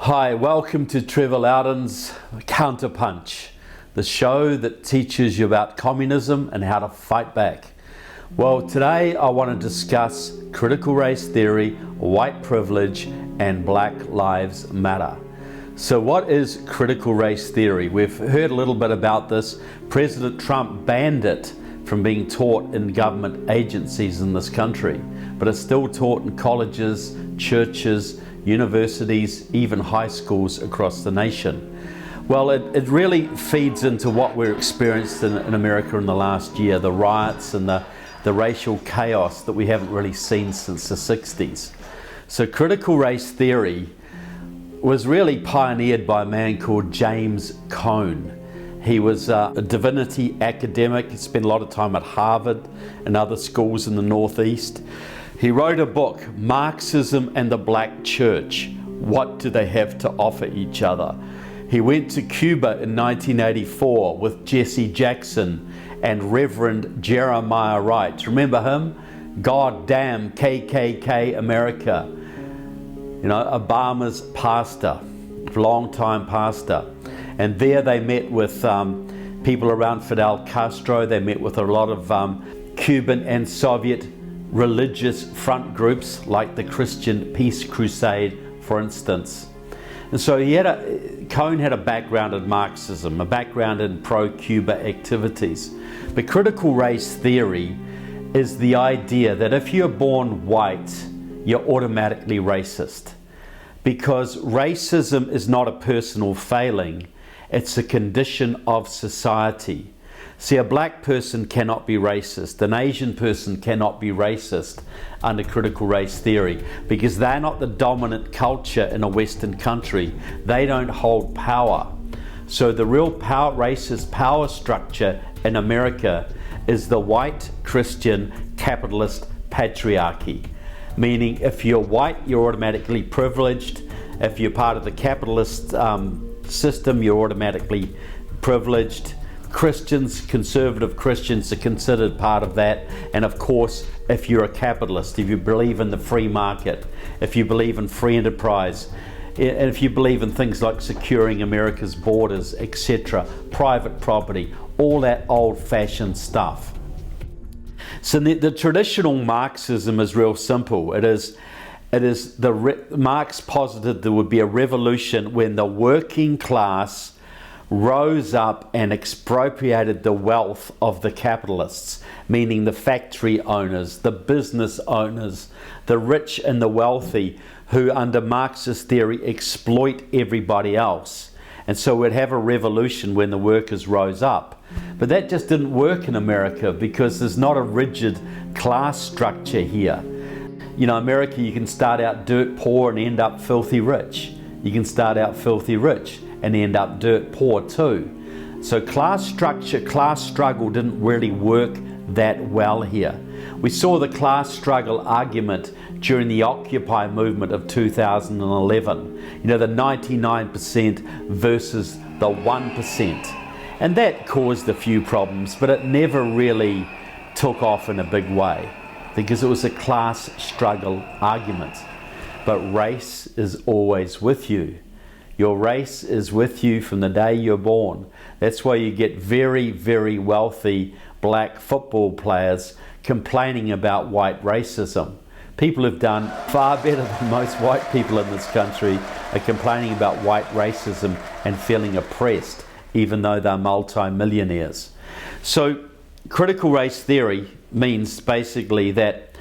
Hi, welcome to Trevor Loudon's Counterpunch, the show that teaches you about communism and how to fight back. Well, today I want to discuss critical race theory, white privilege, and Black Lives Matter. So what is critical race theory? We've heard a little bit about this. President Trump banned it from being taught in government agencies in this country, but it's still taught in colleges, churches, universities, even high schools across the nation. Well, it really feeds into what we're experiencing in America in the last year, the riots and the racial chaos that we haven't really seen since the 60s. So critical race theory was really pioneered by a man called James Cone. He was a divinity academic. He spent a lot of time at Harvard and other schools in the Northeast. He wrote a book, Marxism and the Black Church. What do they have to offer each other? He went to Cuba in 1984 with Jesse Jackson and Reverend Jeremiah Wright. Remember him? God damn KKK America. You know, Obama's pastor, long-time pastor. And there they met with people around Fidel Castro. They met with a lot of Cuban and Soviet religious front groups like the Christian Peace Crusade, for instance. And so Cone had a background in Marxism, a background in pro-Cuba activities. But critical race theory is the idea that if you're born white, you're automatically racist. Because racism is not a personal failing, it's a condition of society. See, a black person cannot be racist. An Asian person cannot be racist under critical race theory because they're not the dominant culture in a Western country. They don't hold power. So the real racist power structure in America is the white Christian capitalist patriarchy. Meaning if you're white, you're automatically privileged. If you're part of the capitalist system, you're automatically privileged. Christians, conservative Christians, are considered part of that. And of course, if you're a capitalist, if you believe in the free market, if you believe in free enterprise, and if you believe in things like securing America's borders, etc., private property, all that old-fashioned stuff. So the traditional Marxism is real simple. Marx posited there would be a revolution when the working class rose up and expropriated the wealth of the capitalists, meaning the factory owners, the business owners, the rich and the wealthy, who under Marxist theory exploit everybody else. And so we'd have a revolution when the workers rose up. But that just didn't work in America because there's not a rigid class structure here. You know, America, you can start out dirt poor and end up filthy rich. You can start out filthy rich and end up dirt poor too. So class structure, class struggle didn't really work that well here. We saw the class struggle argument during the Occupy movement of 2011. You know, the 99% versus the 1%. And that caused a few problems, but it never really took off in a big way because it was a class struggle argument. But race is always with you. Your race is with you from the day you're born. That's why you get very, very wealthy black football players complaining about white racism. People who've done far better than most white people in this country are complaining about white racism and feeling oppressed, even though they're multi-millionaires. So critical race theory means basically that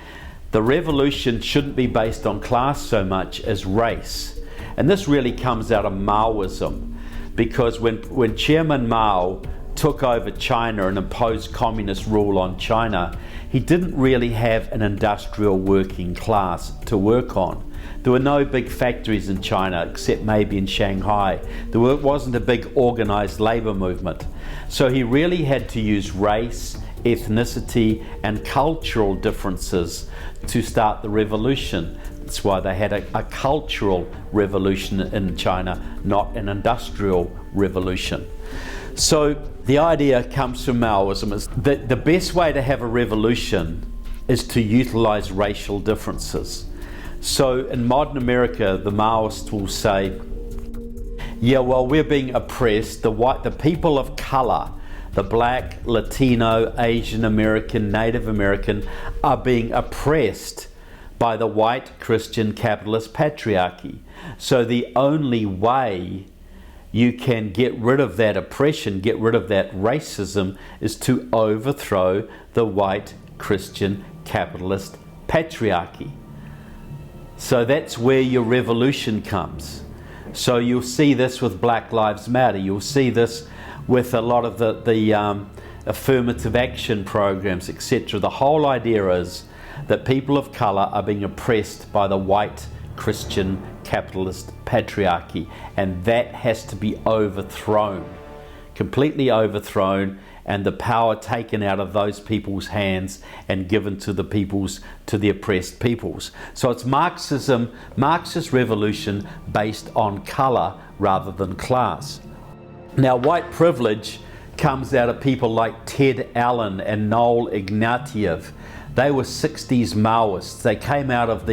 the revolution shouldn't be based on class so much as race. And this really comes out of Maoism, because when Chairman Mao took over China and imposed communist rule on China, he didn't really have an industrial working class to work on. There were no big factories in China except maybe in Shanghai. There wasn't a big organized labor movement. So he really had to use race, ethnicity, and cultural differences to start the revolution. That's why they had a cultural revolution in China, not an industrial revolution. So the idea comes from Maoism is that the best way to have a revolution is to utilize racial differences. So in modern America, the Maoists will say, Yeah, well, we're being oppressed. The people of color, the black, Latino, Asian American, Native American, are being oppressed by the white Christian capitalist patriarchy. So the only way you can get rid of that oppression, get rid of that racism, is to overthrow the white Christian capitalist patriarchy. So that's where your revolution comes. So you'll see this with Black Lives Matter. You'll see this with a lot of the affirmative action programs, etc. The whole idea is that people of color are being oppressed by the white Christian capitalist patriarchy, and that has to be overthrown, completely overthrown, and the power taken out of those people's hands and given to the oppressed peoples. So it's Marxism, Marxist revolution based on color rather than class. Now, white privilege comes out of people like Ted Allen and Noel Ignatieff. They were 60s Maoists. They came out of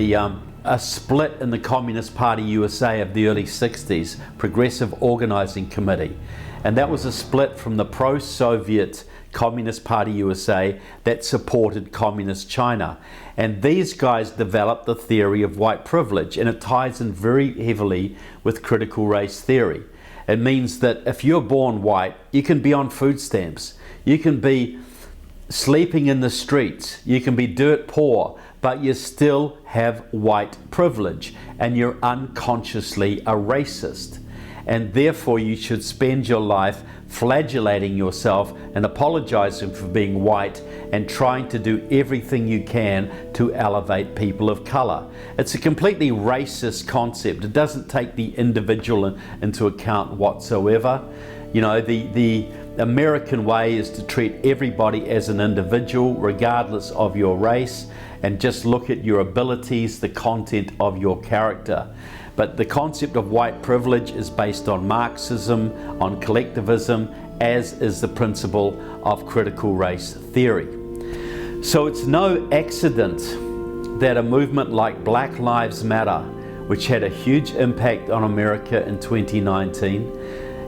a split in the Communist Party USA of the early 60s, Progressive Organizing Committee. And that was a split from the pro-Soviet Communist Party USA that supported Communist China. And these guys developed the theory of white privilege, and it ties in very heavily with critical race theory. It means that if you're born white, you can be on food stamps, you can be sleeping in the streets, you can be dirt poor, but you still have white privilege, and you're unconsciously a racist. And therefore you should spend your life flagellating yourself and apologizing for being white and trying to do everything you can to elevate people of color. It's a completely racist concept. It doesn't take the individual into account whatsoever. You know, the American way is to treat everybody as an individual regardless of your race, and just look at your abilities, the content of your character. But the concept of white privilege is based on Marxism, on collectivism, as is the principle of critical race theory. So it's no accident that a movement like Black Lives Matter, which had a huge impact on America in 2019,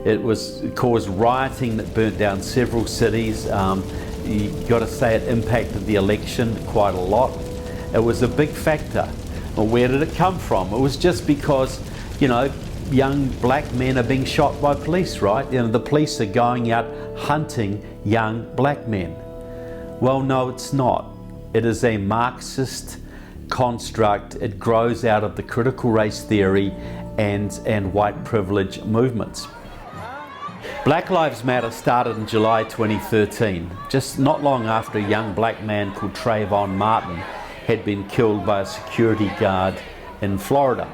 it caused rioting that burnt down several cities. You got to say it impacted the election quite a lot. It was a big factor. Well, where did it come from? It was just because, you know, young black men are being shot by police, right? You know, the police are going out hunting young black men. Well, no, it's not. It is a Marxist construct. It grows out of the critical race theory and white privilege movements. Black Lives Matter started in July 2013, just not long after a young black man called Trayvon Martin had been killed by a security guard in Florida.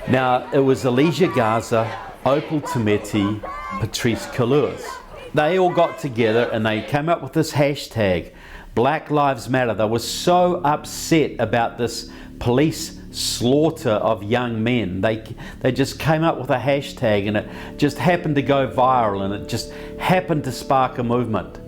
Now, it was Alicia Garza, Opal Tometi, Patrisse Cullors. They all got together and they came up with this hashtag, Black Lives Matter. They were so upset about this police slaughter of young men. They just came up with a hashtag, and it just happened to go viral, and it just happened to spark a movement.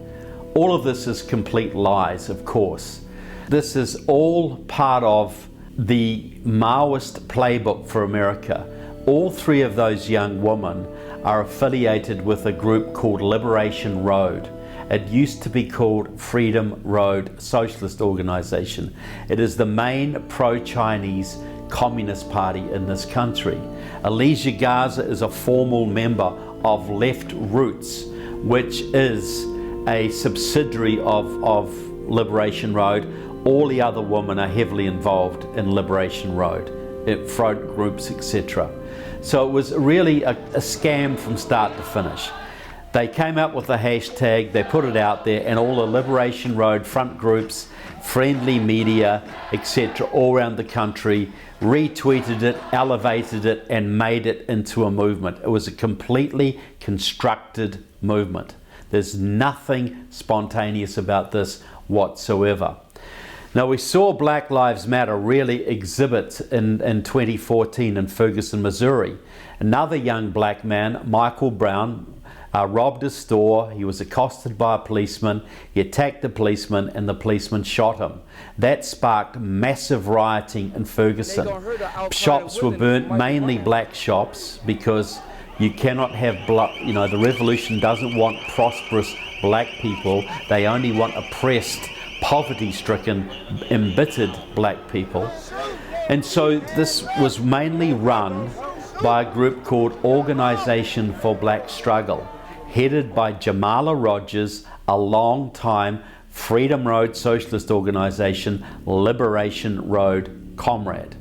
All of this is complete lies, of course. This is all part of the Maoist Playbook for America. All three of those young women are affiliated with a group called Liberation Road. It used to be called Freedom Road Socialist Organization. It is the main pro-Chinese Communist Party in this country. Alicia Garza is a formal member of Left Roots, which is a subsidiary of Liberation Road. All the other women are heavily involved in Liberation Road, front groups, etc. So it was really a scam from start to finish. They came up with a hashtag, they put it out there, and all the Liberation Road front groups, friendly media, etc., all around the country retweeted it, elevated it, and made it into a movement. It was a completely constructed movement. There's nothing spontaneous about this whatsoever. Now, we saw Black Lives Matter really exhibit in 2014 in Ferguson, Missouri. Another young black man, Michael Brown, robbed a store. He was accosted by a policeman. He attacked the policeman, and the policeman shot him. That sparked massive rioting in Ferguson. Shops were burnt, mainly black shops, because, You cannot have the revolution doesn't want prosperous black people. They only want oppressed, poverty-stricken, embittered black people. And so this was mainly run by a group called Organisation for Black Struggle, headed by Jamala Rogers, a long-time Freedom Road Socialist Organisation, Liberation Road comrade.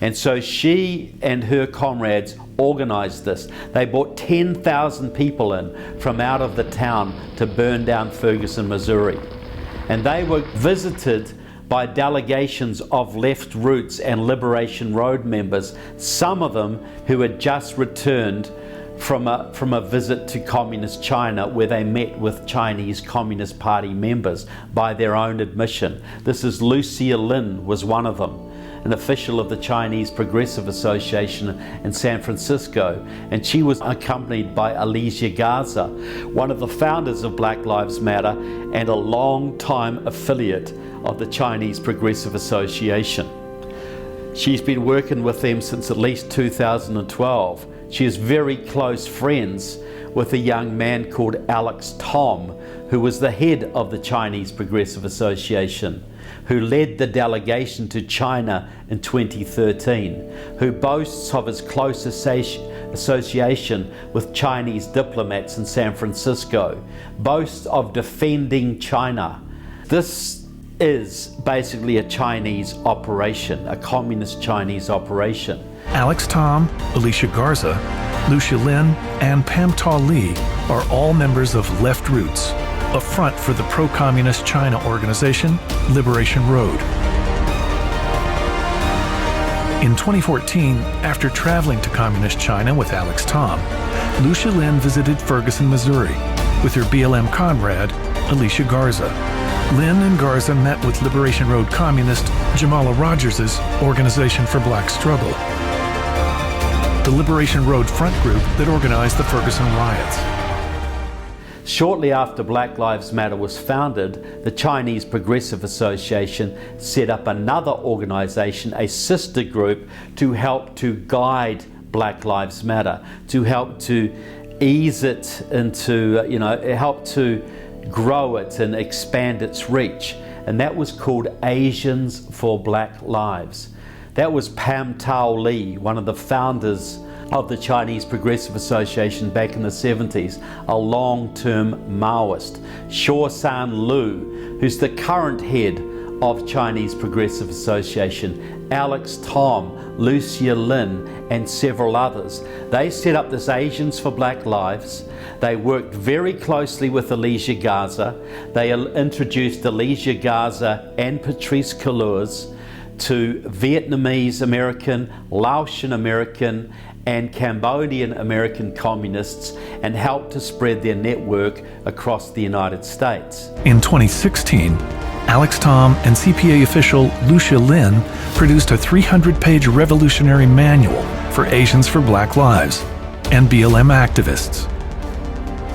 And so she and her comrades organised this. They brought 10,000 people in from out of the town to burn down Ferguson, Missouri. And they were visited by delegations of Left Roots and Liberation Road members, some of them who had just returned from a visit to Communist China, where they met with Chinese Communist Party members by their own admission. This is Alicia was one of them, an official of the Chinese Progressive Association in San Francisco, and she was accompanied by Alicia Garza, one of the founders of Black Lives Matter and a long-time affiliate of the Chinese Progressive Association. She's been working with them since at least 2012. She is very close friends with a young man called Alex Tom, who was the head of the Chinese Progressive Association, who led the delegation to China in 2013, who boasts of his close association with Chinese diplomats in San Francisco, boasts of defending China. This is basically a Chinese operation, a communist Chinese operation. Alex Tom, Alicia Garza, Lucia Lin, and Pam Ta Lee are all members of Left Roots, a front for the pro-communist China organization, Liberation Road. In 2014, after traveling to communist China with Alex Tom, Lucia Lin visited Ferguson, Missouri, with her BLM comrade, Alicia Garza. Lin and Garza met with Liberation Road communist Jamala Rogers' Organization for Black Struggle, the Liberation Road front group that organized the Ferguson riots. Shortly after Black Lives Matter was founded, the Chinese Progressive Association set up another organization, a sister group, to help to guide Black Lives Matter, to help to ease it into, help to grow it and expand its reach. And that was called Asians for Black Lives. That was Pam Ta Lee, one of the founders of the Chinese Progressive Association back in the 70s, a long-term Maoist. Shaw San Lu, who's the current head of Chinese Progressive Association, Alex Tom, Lucia Lin, and several others. They set up this Asians for Black Lives. They worked very closely with Alicia Garza. They introduced Alicia Garza and Patrice Cullors to Vietnamese American, Laotian American, and Cambodian American communists, and helped to spread their network across the United States. In 2016, Alex Tom and CPA official Lucia Lin produced a 300-page revolutionary manual for Asians for Black Lives and BLM activists.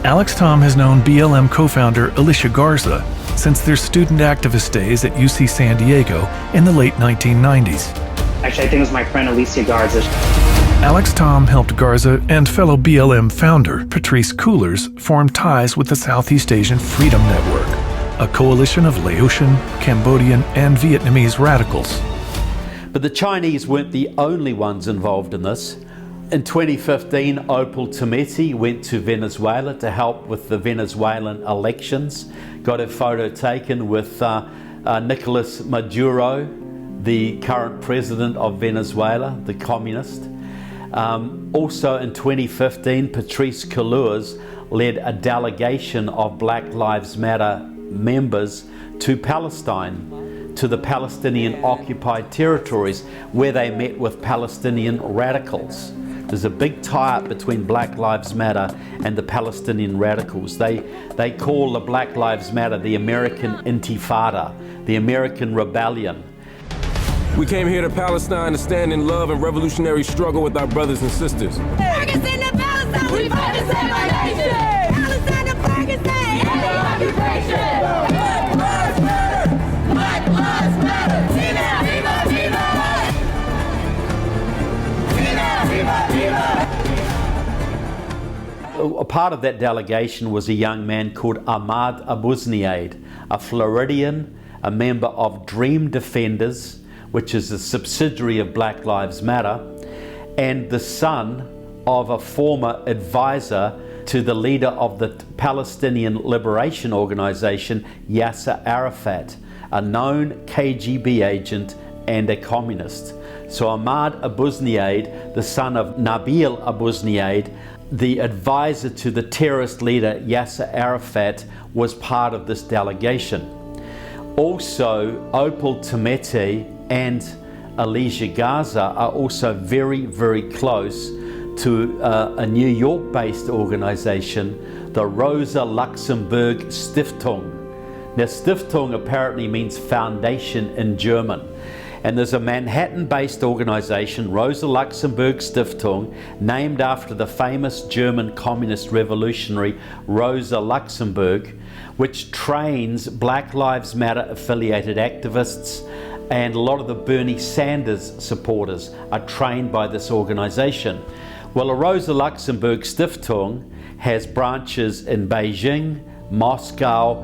Alex Tom has known BLM co-founder Alicia Garza since their student activist days at UC San Diego in the late 1990s. Actually, I think it was my friend Alicia Garza. Alex Tom helped Garza and fellow BLM founder Patrice Cullors form ties with the Southeast Asian Freedom Network, a coalition of Laotian, Cambodian, and Vietnamese radicals. But the Chinese weren't the only ones involved in this. In 2015, Opal Tometi went to Venezuela to help with the Venezuelan elections, got a photo taken with Nicolas Maduro, the current president of Venezuela, the communist. Also in 2015, Patrice Cullors led a delegation of Black Lives Matter members to Palestine, to the Palestinian occupied territories, where they met with Palestinian radicals. There's a big tie-up between Black Lives Matter and the Palestinian radicals. They call the Black Lives Matter the American Intifada, the American rebellion. We came here to Palestine to stand in love and revolutionary struggle with our brothers and sisters. Ferguson to Palestine, we fight to save our nation! Palestine to Ferguson, end the occupation! Black Lives Matter! Black Lives Matter! Viva, viva, viva! Viva, viva, viva! a part of that delegation was a young man called Ahmad Abuzniad, a Floridian, a member of Dream Defenders, which is a subsidiary of Black Lives Matter, and the son of a former advisor to the leader of the Palestinian Liberation Organization, Yasser Arafat, a known KGB agent and a communist. So Ahmad Abuzniad, the son of Nabil Abuzniad, the advisor to the terrorist leader Yasser Arafat, was part of this delegation. Also, Opal Tometi and Alicia Garza are also very, very close to a New York-based organization, the Rosa Luxemburg Stiftung. Now, Stiftung apparently means foundation in German. And there's a Manhattan-based organization, Rosa Luxemburg Stiftung, named after the famous German communist revolutionary Rosa Luxemburg, which trains Black Lives Matter affiliated activists, and a lot of the Bernie Sanders supporters are trained by this organization. Well, a Rosa Luxemburg Stiftung has branches in Beijing, Moscow,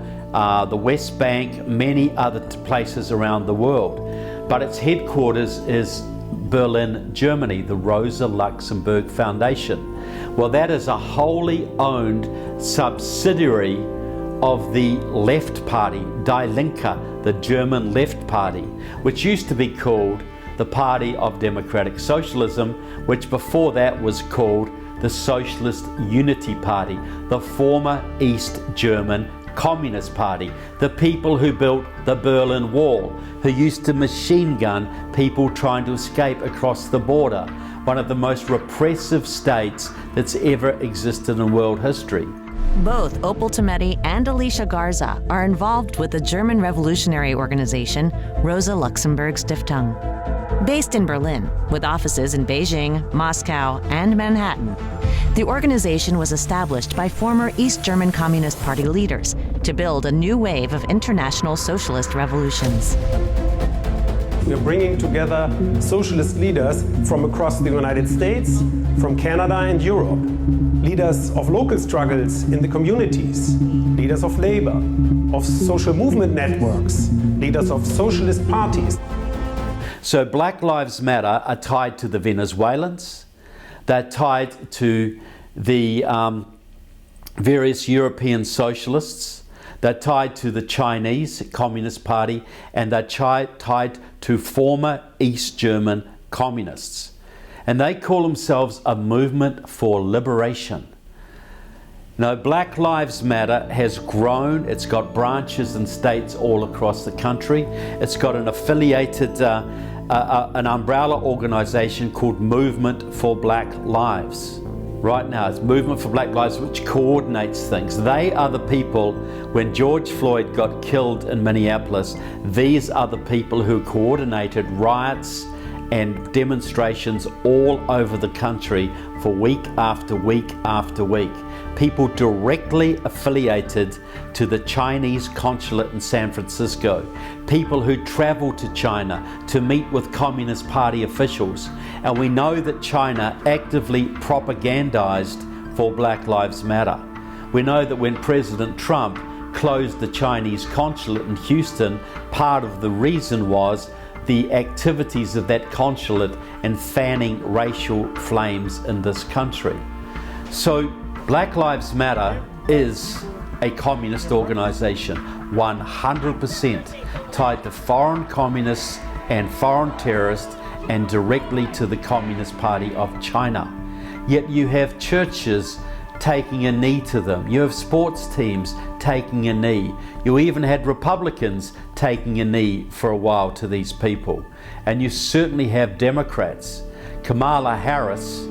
the West Bank, many other places around the world. But its headquarters is Berlin, Germany, the Rosa Luxemburg Foundation. Well, that is a wholly owned subsidiary of the left party, Die Linke, the German left party, which used to be called the Party of Democratic Socialism, which before that was called the Socialist Unity Party, the former East German Communist Party, the people who built the Berlin Wall, who used to machine gun people trying to escape across the border, one of the most repressive states that's ever existed in world history. Both Opal Tometi and Alicia Garza are involved with the German revolutionary organization Rosa Luxemburg Stiftung. Based in Berlin, with offices in Beijing, Moscow, and Manhattan, the organization was established by former East German Communist Party leaders to build a new wave of international socialist revolutions. We are bringing together socialist leaders from across the United States, from Canada and Europe, leaders of local struggles in the communities, leaders of labor, of social movement networks, leaders of socialist parties. So Black Lives Matter are tied to the Venezuelans, they're tied to the various European socialists, they're tied to the Chinese Communist Party, and they're tied to former East German communists. And they call themselves a movement for liberation. Now, Black Lives Matter has grown. It's got branches in states all across the country. It's got an affiliated, an umbrella organization called Movement for Black Lives. Right now, it's Movement for Black Lives, which coordinates things. They are the people, when George Floyd got killed in Minneapolis, these are the people who coordinated riots and demonstrations all over the country for week after week after week. People directly affiliated to the Chinese consulate in San Francisco, people who travel to China to meet with Communist Party officials. And we know that China actively propagandized for Black Lives Matter. We know that when President Trump closed the Chinese consulate in Houston, part of the reason was the activities of that consulate and fanning racial flames in this country. So Black Lives Matter is a communist organization, 100% tied to foreign communists and foreign terrorists and directly to the Communist Party of China. Yet you have churches taking a knee to them. You have sports teams taking a knee. You even had Republicans taking a knee for a while to these people. And you certainly have Democrats. Kamala Harris,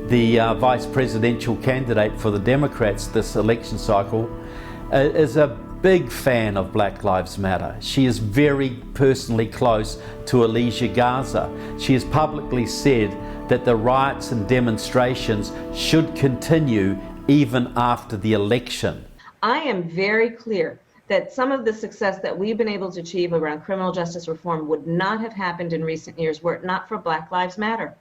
the vice presidential candidate for the Democrats this election cycle, is a big fan of Black Lives Matter. She is very personally close to Alicia Garza. She has publicly said that the riots and demonstrations should continue even after the election. I am very clear that some of the success that we've been able to achieve around criminal justice reform would not have happened in recent years were it not for Black Lives Matter.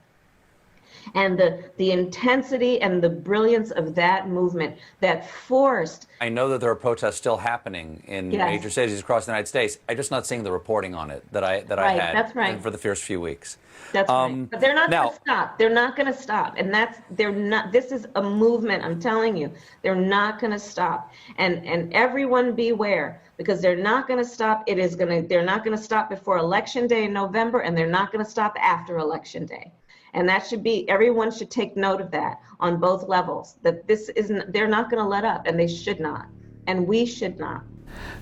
And the intensity and the brilliance of that movement that forced. I know that there are protests still happening in major cities across the United States. I'm just not seeing the reporting on it that I had That's right. for the first few weeks. That's right. But they're not going to stop. They're not going to stop. And they're not, this is a movement, I'm telling you. They're not going to stop. And everyone beware, because they're not going to stop. They're not going to stop before Election Day in November, and they're not going to stop after Election Day. And that should be, everyone should take note of that on both levels, that they're not going to let up, and they should not. And we should not.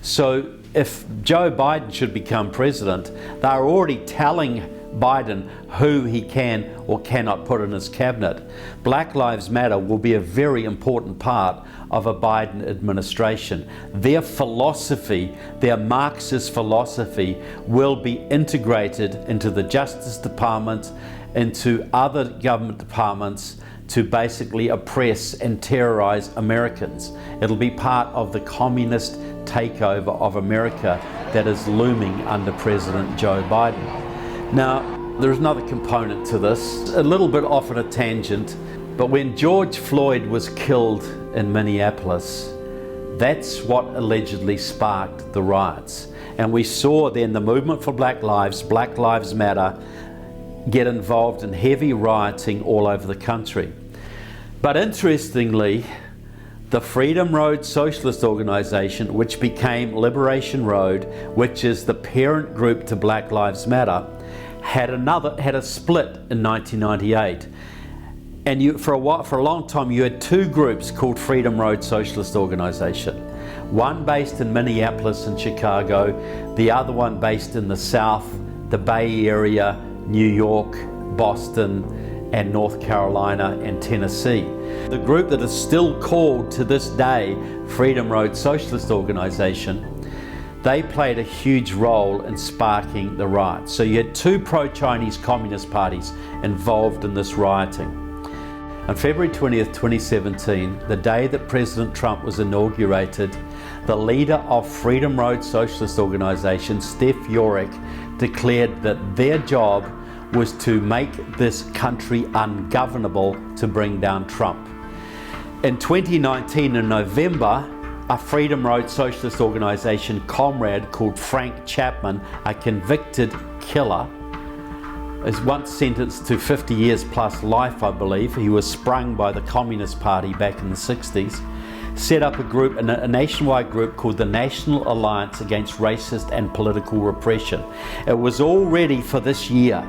So if Joe Biden should become president, they're already telling Biden who he can or cannot put in his cabinet. Black Lives Matter will be a very important part of a Biden administration. Their philosophy, their Marxist philosophy, will be integrated into the Justice Department, into other government departments, to basically oppress and terrorize Americans. It'll be part of the communist takeover of America that is looming under President Joe Biden. Now, there's another component to this, a little bit off on a tangent, but when George Floyd was killed in Minneapolis, that's what allegedly sparked the riots. And we saw then the movement for Black Lives Matter, get involved in heavy rioting all over the country. But interestingly, the Freedom Road Socialist Organization, which became Liberation Road, which is the parent group to Black Lives Matter, had a split in 1998. And for a long time, you had two groups called Freedom Road Socialist Organization. One based in Minneapolis and Chicago, the other one based in the South, the Bay Area, New York, Boston, and North Carolina and Tennessee. The group that is still called to this day Freedom Road Socialist Organization, they played a huge role in sparking the riots. So you had two pro-Chinese communist parties involved in this rioting. On February 20th, 2017, the day that President Trump was inaugurated, the leader of Freedom Road Socialist Organization, Steph Yorick, declared that their job was to make this country ungovernable to bring down Trump. In 2019, in November, a Freedom Road Socialist Organization comrade called Frank Chapman, a convicted killer, is once sentenced to 50 years plus life, I believe. He was sprung by the Communist Party back in the 60s. Set up a nationwide group called the National Alliance Against Racist and Political Repression. It was all ready for this year.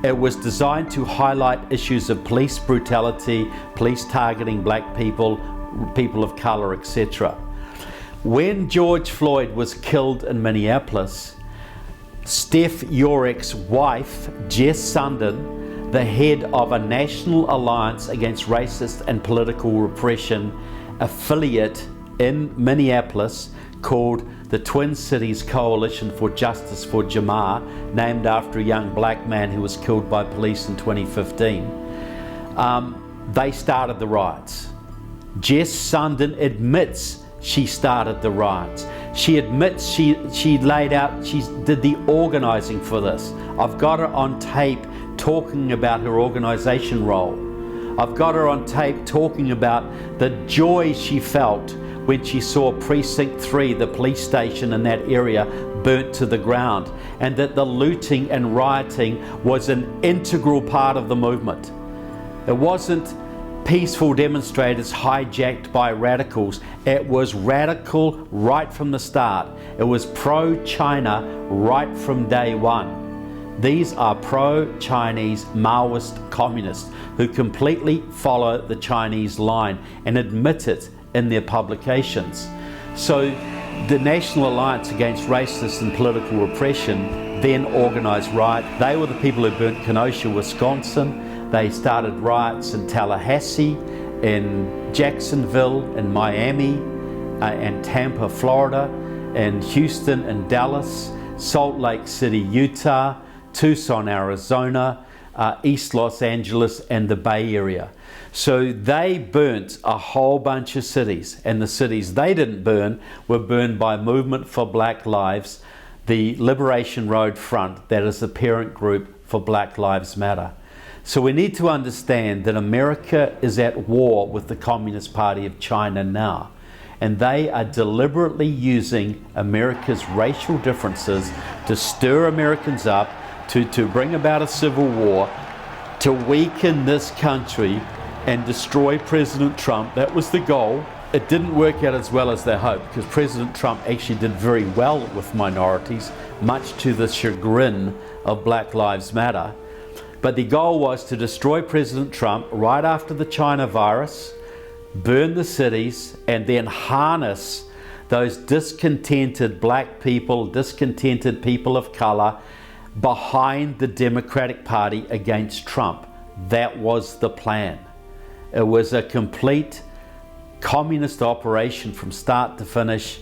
It was designed to highlight issues of police brutality, police targeting black people, people of color, etc. When George Floyd was killed in Minneapolis, Steph Yorick's wife, Jess Sundin, the head of a National Alliance Against Racist and Political Repression affiliate in Minneapolis called the Twin Cities Coalition for Justice for Jamar, named after a young black man who was killed by police in 2015. They started the riots. Jess Sundin admits she started the riots. She admits she did the organizing for this. I've got her on tape talking about her organization role. I've got her on tape talking about the joy she felt when she saw Precinct 3, the police station in that area, burnt to the ground, and that the looting and rioting was an integral part of the movement. It wasn't peaceful demonstrators hijacked by radicals. It was radical right from the start. It was pro-China right from day one. These are pro-Chinese Maoist communists who completely follow the Chinese line and admit it in their publications. So the National Alliance Against Racist and Political Repression then organized riots. They were the people who burnt Kenosha, Wisconsin. They started riots in Tallahassee, in Jacksonville, in Miami, and Tampa, Florida, in Houston and Dallas, Salt Lake City, Utah, Tucson, Arizona, East Los Angeles, and the Bay Area. So they burnt a whole bunch of cities, and the cities they didn't burn were burned by Movement for Black Lives, the Liberation Road Front, that is the parent group for Black Lives Matter. So we need to understand that America is at war with the Communist Party of China now. And they are deliberately using America's racial differences to stir Americans up, to bring about a civil war, to weaken this country and destroy President Trump. That was the goal. It didn't work out as well as they hoped, because President Trump actually did very well with minorities, much to the chagrin of Black Lives Matter. But the goal was to destroy President Trump right after the China virus, burn the cities, and then harness those discontented black people, discontented people of color behind the Democratic Party against Trump. That was the plan. It was a complete communist operation from start to finish,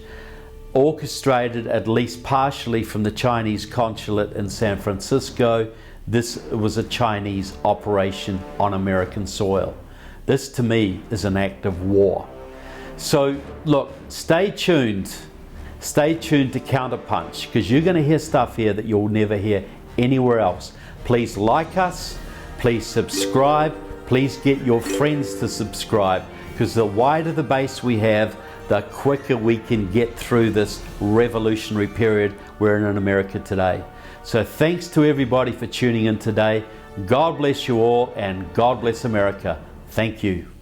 orchestrated at least partially from the Chinese consulate in San Francisco. This was a Chinese operation on American soil. This to me is an act of war. So look, stay tuned to Counterpunch, because you're going to hear stuff here that you'll never hear anywhere else. Please like us, please subscribe, please get your friends to subscribe, because the wider the base we have, the quicker we can get through this revolutionary period we're in America today. So thanks to everybody for tuning in today. God bless you all, and God bless America. Thank you.